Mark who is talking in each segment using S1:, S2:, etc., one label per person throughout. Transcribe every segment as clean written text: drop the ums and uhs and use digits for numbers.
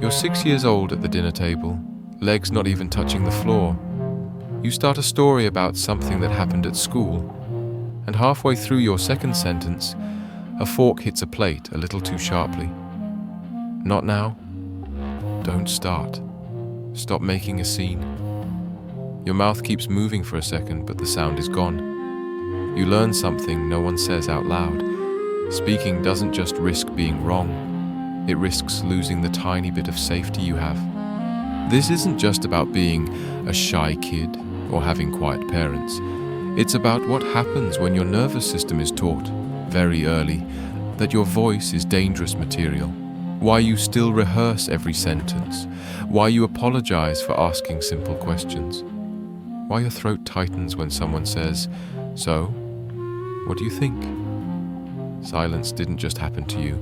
S1: You're 6 years old at the dinner table, legs not even touching the floor. You start a story about something that happened at school, and halfway through your second sentence, a fork hits a plate a little too sharply. Not now. Don't start. Stop making a scene. Your mouth keeps moving for a second, but the sound is gone. You learn something no one says out loud. Speaking doesn't just risk being wrong, it risks losing the tiny bit of safety you have. This isn't just about being a shy kid or having quiet parents. It's about what happens when your nervous system is taught, very early, that your voice is dangerous material. Why you still rehearse every sentence. Why you apologize for asking simple questions. Why your throat tightens when someone says, "So, what do you think?" Silence didn't just happen to you.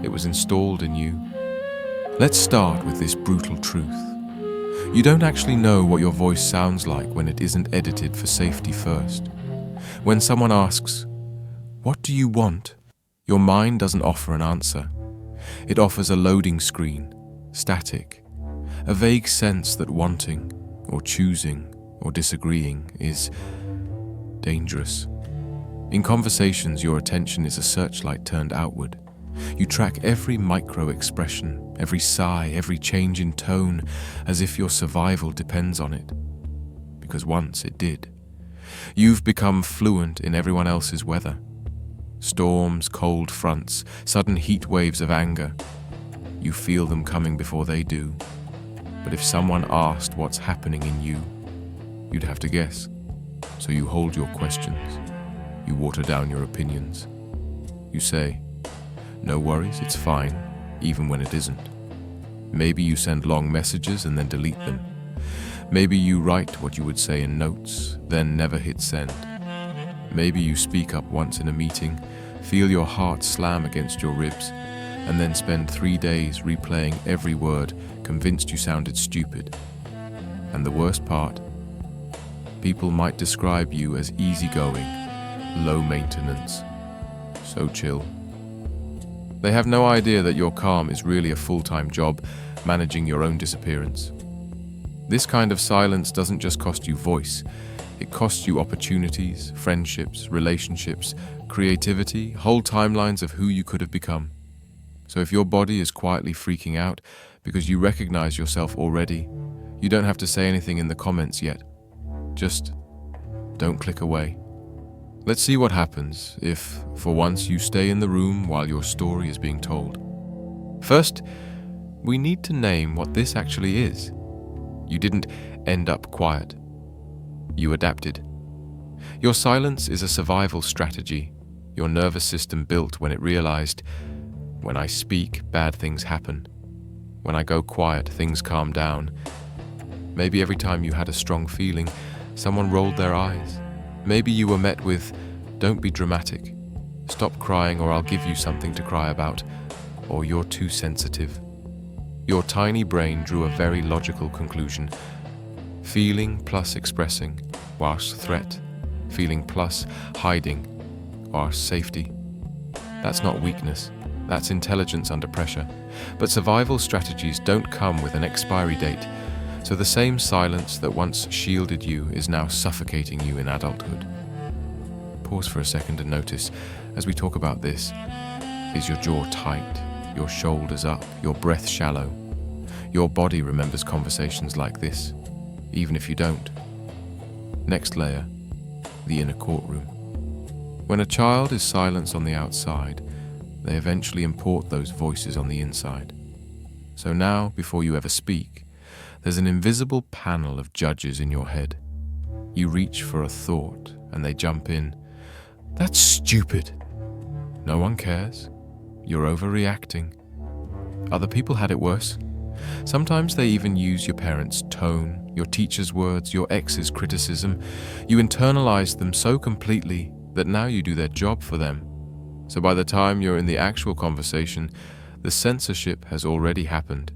S1: It was installed in you. Let's start with this brutal truth. You don't actually know what your voice sounds like when it isn't edited for safety first. When someone asks, "What do you want?" your mind doesn't offer an answer. It offers a loading screen, static, a vague sense that wanting, or choosing, or disagreeing is dangerous. In conversations, your attention is a searchlight turned outward. You track every micro-expression, every sigh, every change in tone, as if your survival depends on it. Because once it did. You've become fluent in everyone else's weather. Storms, cold fronts, sudden heat waves of anger. You feel them coming before they do. But if someone asked what's happening in you, you'd have to guess. So you hold your questions. You water down your opinions. You say, "No worries, it's fine," even when it isn't. Maybe you send long messages and then delete them. Maybe you write what you would say in notes, then never hit send. Maybe you speak up once in a meeting, feel your heart slam against your ribs, and then spend 3 days replaying every word, convinced you sounded stupid. And the worst part, people might describe you as easygoing, low maintenance, so chill. They have no idea that your calm is really a full-time job, managing your own disappearance. This kind of silence doesn't just cost you voice, it costs you opportunities, friendships, relationships, creativity, whole timelines of who you could have become. So if your body is quietly freaking out because you recognize yourself already, you don't have to say anything in the comments yet. Just don't click away. Let's see what happens if, for once, you stay in the room while your story is being told. First, we need to name what this actually is. You didn't end up quiet. You adapted. Your silence is a survival strategy your nervous system built when it realized, when I speak, bad things happen. When I go quiet, things calm down. Maybe every time you had a strong feeling, someone rolled their eyes. Maybe you were met with, "Don't be dramatic. Stop crying or I'll give you something to cry about," or "You're too sensitive." Your tiny brain drew a very logical conclusion. Feeling plus expressing was threat. Feeling plus hiding was safety. That's not weakness. That's intelligence under pressure. But survival strategies don't come with an expiry date. So the same silence that once shielded you is now suffocating you in adulthood. Pause for a second and notice, as we talk about this, is your jaw tight, your shoulders up, your breath shallow? Your body remembers conversations like this, even if you don't. Next layer, the inner courtroom. When a child is silenced on the outside, they eventually import those voices on the inside. So now, before you ever speak, there's an invisible panel of judges in your head. You reach for a thought and they jump in. "That's stupid." "No one cares. You're overreacting." Other people had it worse. Sometimes they even use your parents' tone, your teacher's words, your ex's criticism. You internalize them so completely that now you do their job for them. So by the time you're in the actual conversation, the censorship has already happened.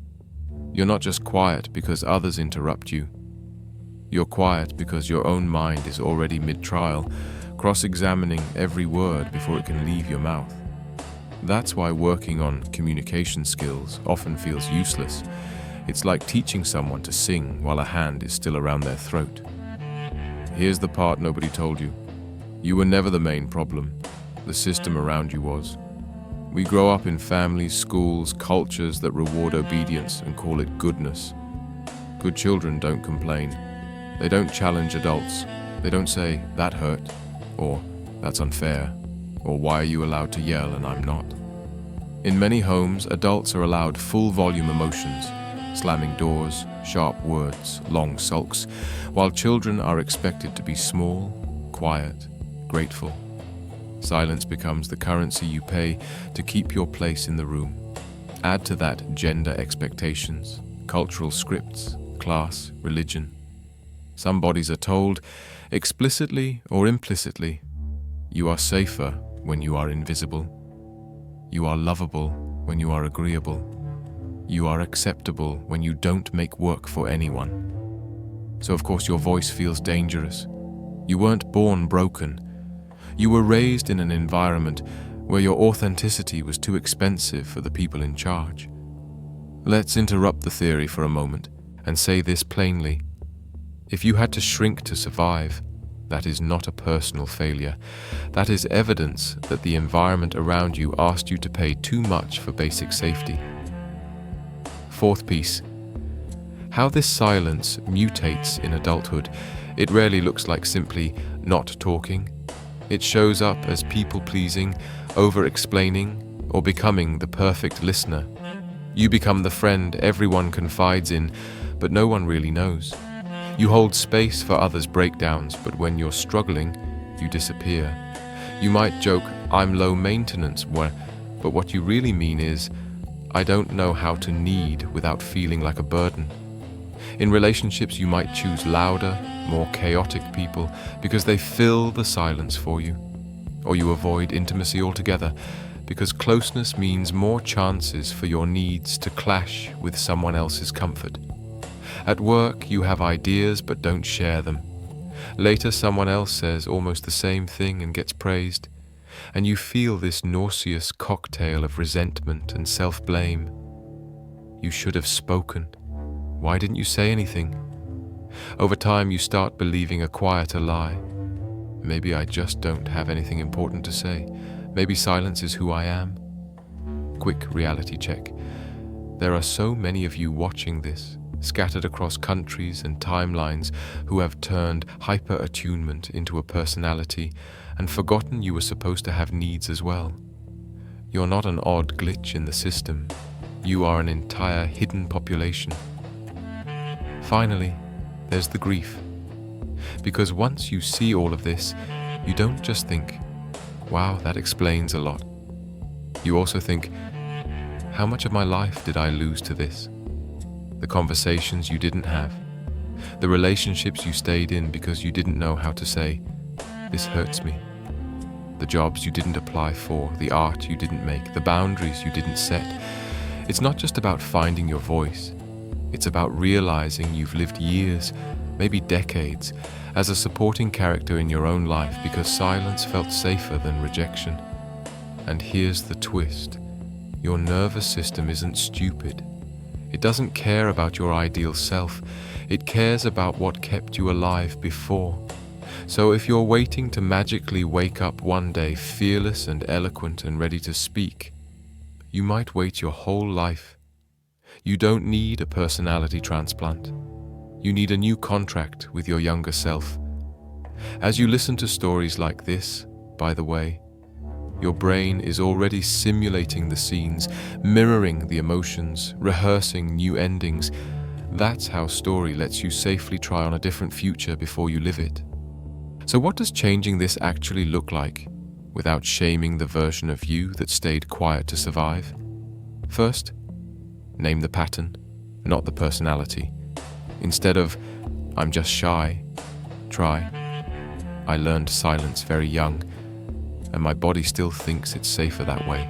S1: You're not just quiet because others interrupt you. You're quiet because your own mind is already mid-trial, cross-examining every word before it can leave your mouth. That's why working on communication skills often feels useless. It's like teaching someone to sing while a hand is still around their throat. Here's the part nobody told you. You were never the main problem. The system around you was. We grow up in families, schools, cultures that reward obedience and call it goodness. Good children don't complain. They don't challenge adults. They don't say, "That hurt," or "That's unfair," or "Why are you allowed to yell and I'm not?" In many homes, adults are allowed full volume emotions, slamming doors, sharp words, long sulks, while children are expected to be small, quiet, grateful. Silence becomes the currency you pay to keep your place in the room. Add to that gender expectations, cultural scripts, class, religion. Some bodies are told, explicitly or implicitly, you are safer when you are invisible. You are lovable when you are agreeable. You are acceptable when you don't make work for anyone. So of course your voice feels dangerous. You weren't born broken. You were raised in an environment where your authenticity was too expensive for the people in charge. Let's interrupt the theory for a moment and say this plainly. If you had to shrink to survive, that is not a personal failure. That is evidence that the environment around you asked you to pay too much for basic safety. Fourth piece. How this silence mutates in adulthood. It rarely looks like simply not talking. It shows up as people-pleasing, over-explaining, or becoming the perfect listener. You become the friend everyone confides in, but no one really knows. You hold space for others' breakdowns, but when you're struggling, you disappear. You might joke, "I'm low maintenance," but what you really mean is, "I don't know how to need without feeling like a burden." In relationships, you might choose louder, more chaotic people because they fill the silence for you. Or you avoid intimacy altogether because closeness means more chances for your needs to clash with someone else's comfort. At work, you have ideas but don't share them. Later, someone else says almost the same thing and gets praised, and you feel this nauseous cocktail of resentment and self-blame. You should have spoken. Why didn't you say anything? Over time, you start believing a quieter lie. Maybe I just don't have anything important to say. Maybe silence is who I am. Quick reality check. There are so many of you watching this, scattered across countries and timelines, who have turned hyper-attunement into a personality and forgotten you were supposed to have needs as well. You're not an odd glitch in the system. You are an entire hidden population. Finally, there's the grief. Because once you see all of this, you don't just think, "Wow, that explains a lot." You also think, "How much of my life did I lose to this?" The conversations you didn't have, the relationships you stayed in because you didn't know how to say, "This hurts me." The jobs you didn't apply for, the art you didn't make, the boundaries you didn't set. It's not just about finding your voice. It's about realizing you've lived years, maybe decades, as a supporting character in your own life because silence felt safer than rejection. And here's the twist. Your nervous system isn't stupid. It doesn't care about your ideal self. It cares about what kept you alive before. So if you're waiting to magically wake up one day fearless and eloquent and ready to speak, you might wait your whole life. You don't need a personality transplant. You need a new contract with your younger self. As you listen to stories like this, by the way, your brain is already simulating the scenes, mirroring the emotions, rehearsing new endings. That's how story lets you safely try on a different future before you live it. So what does changing this actually look like, without shaming the version of you that stayed quiet to survive? First, name the pattern, not the personality. Instead of, "I'm just shy," try, "I learned silence very young, and my body still thinks it's safer that way."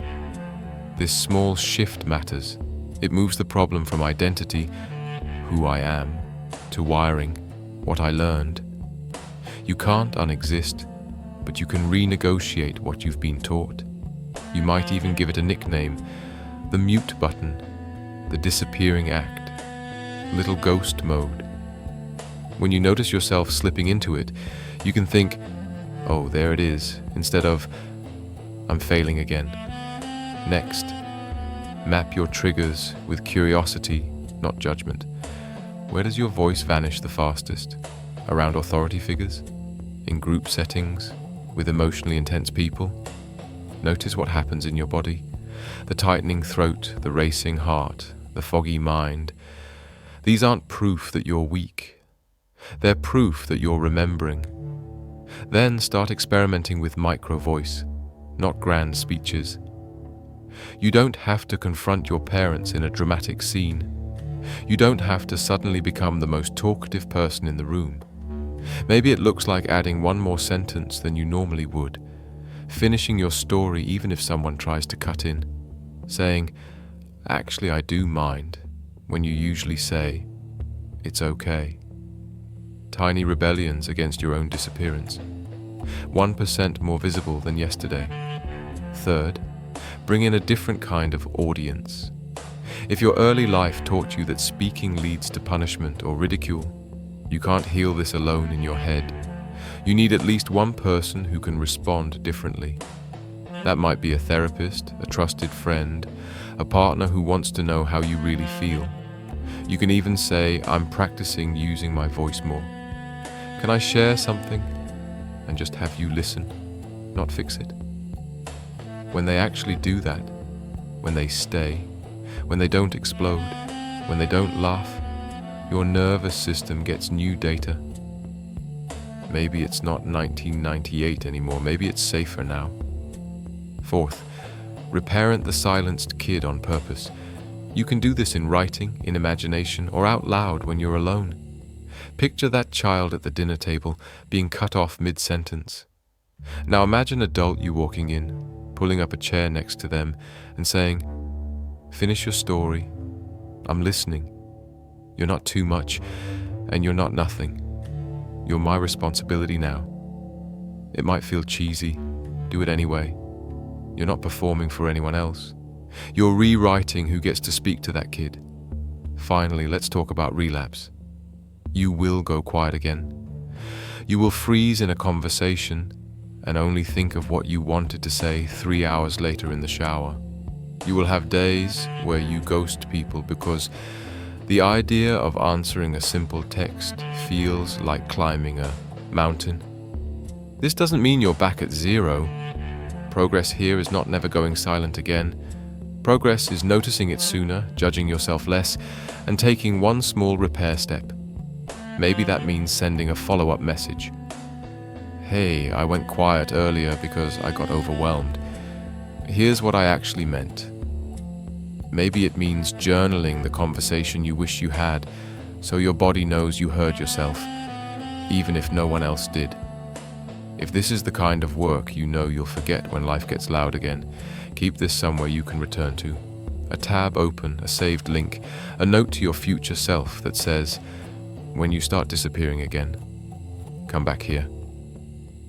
S1: This small shift matters. It moves the problem from identity, who I am, to wiring, what I learned. You can't unexist, but you can renegotiate what you've been taught. You might even give it a nickname: the mute button, the disappearing act, little ghost mode. When you notice yourself slipping into it, you can think, "Oh, there it is," instead of, "I'm failing again." Next, map your triggers with curiosity, not judgment. Where does your voice vanish the fastest? Around authority figures? In group settings? With emotionally intense people? Notice what happens in your body. The tightening throat, the racing heart, the foggy mind. These aren't proof that you're weak. They're proof that you're remembering. Then start experimenting with micro voice, not grand speeches. You don't have to confront your parents in a dramatic scene. You don't have to suddenly become the most talkative person in the room. Maybe it looks like adding one more sentence than you normally would, finishing your story even if someone tries to cut in, saying, "Actually, I do mind," when you usually say, "It's okay." Tiny rebellions against your own disappearance. 1% more visible than yesterday. Third, bring in a different kind of audience. If your early life taught you that speaking leads to punishment or ridicule, you can't heal this alone in your head. You need at least one person who can respond differently. That might be a therapist, a trusted friend, a partner who wants to know how you really feel. You can even say, "I'm practicing using my voice more. Can I share something?" And just have you listen, not fix it. When they actually do that, when they stay, when they don't explode, when they don't laugh, your nervous system gets new data. Maybe it's not 1998 anymore, maybe it's safer now. Fourth, reparent the silenced kid on purpose. You can do this in writing, in imagination, or out loud when you're alone. Picture that child at the dinner table being cut off mid-sentence. Now imagine adult you walking in, pulling up a chair next to them and saying, "Finish your story. I'm listening. You're not too much, and you're not nothing. You're my responsibility now." It might feel cheesy. Do it anyway. You're not performing for anyone else. You're rewriting who gets to speak to that kid. Finally, let's talk about relapse. You will go quiet again. You will freeze in a conversation and only think of what you wanted to say 3 hours later in the shower. You will have days where you ghost people because the idea of answering a simple text feels like climbing a mountain. This doesn't mean you're back at zero. Progress here is not never going silent again. Progress is noticing it sooner, judging yourself less, and taking one small repair step. Maybe that means sending a follow-up message. "Hey, I went quiet earlier because I got overwhelmed. Here's what I actually meant." Maybe it means journaling the conversation you wish you had, so your body knows you heard yourself, even if no one else did. If this is the kind of work you know you'll forget when life gets loud again, keep this somewhere you can return to. A tab open, a saved link, a note to your future self that says, "When you start disappearing again, come back here."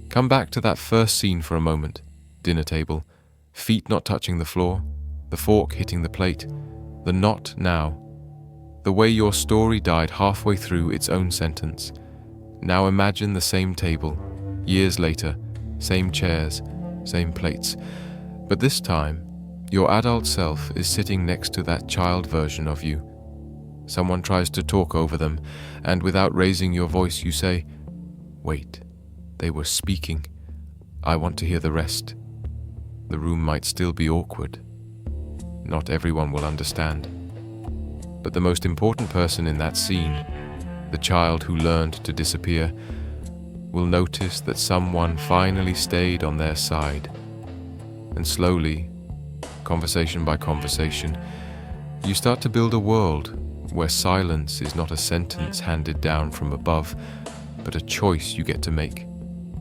S1: Come back to that first scene for a moment. Dinner table, feet not touching the floor, the fork hitting the plate, the "not now." The way your story died halfway through its own sentence. Now imagine the same table, years later, same chairs, same plates. But this time, your adult self is sitting next to that child version of you. Someone tries to talk over them, and without raising your voice you say, "Wait, they were speaking. I want to hear the rest." The room might still be awkward. Not everyone will understand. But the most important person in that scene, the child who learned to disappear, will notice that someone finally stayed on their side. And slowly, conversation by conversation, you start to build a world where silence is not a sentence handed down from above, but a choice you get to make.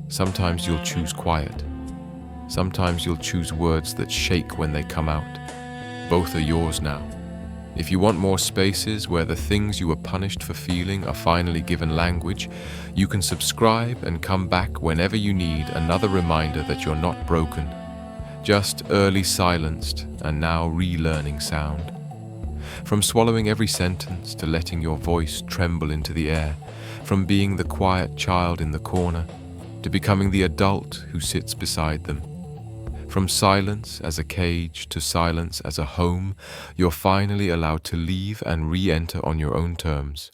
S1: Sometimes you'll choose quiet. Sometimes you'll choose words that shake when they come out. Both are yours now. If you want more spaces where the things you were punished for feeling are finally given language, you can subscribe and come back whenever you need another reminder that you're not broken, just early silenced and now relearning sound. From swallowing every sentence to letting your voice tremble into the air, from being the quiet child in the corner to becoming the adult who sits beside them. From silence as a cage to silence as a home, you're finally allowed to leave and re-enter on your own terms.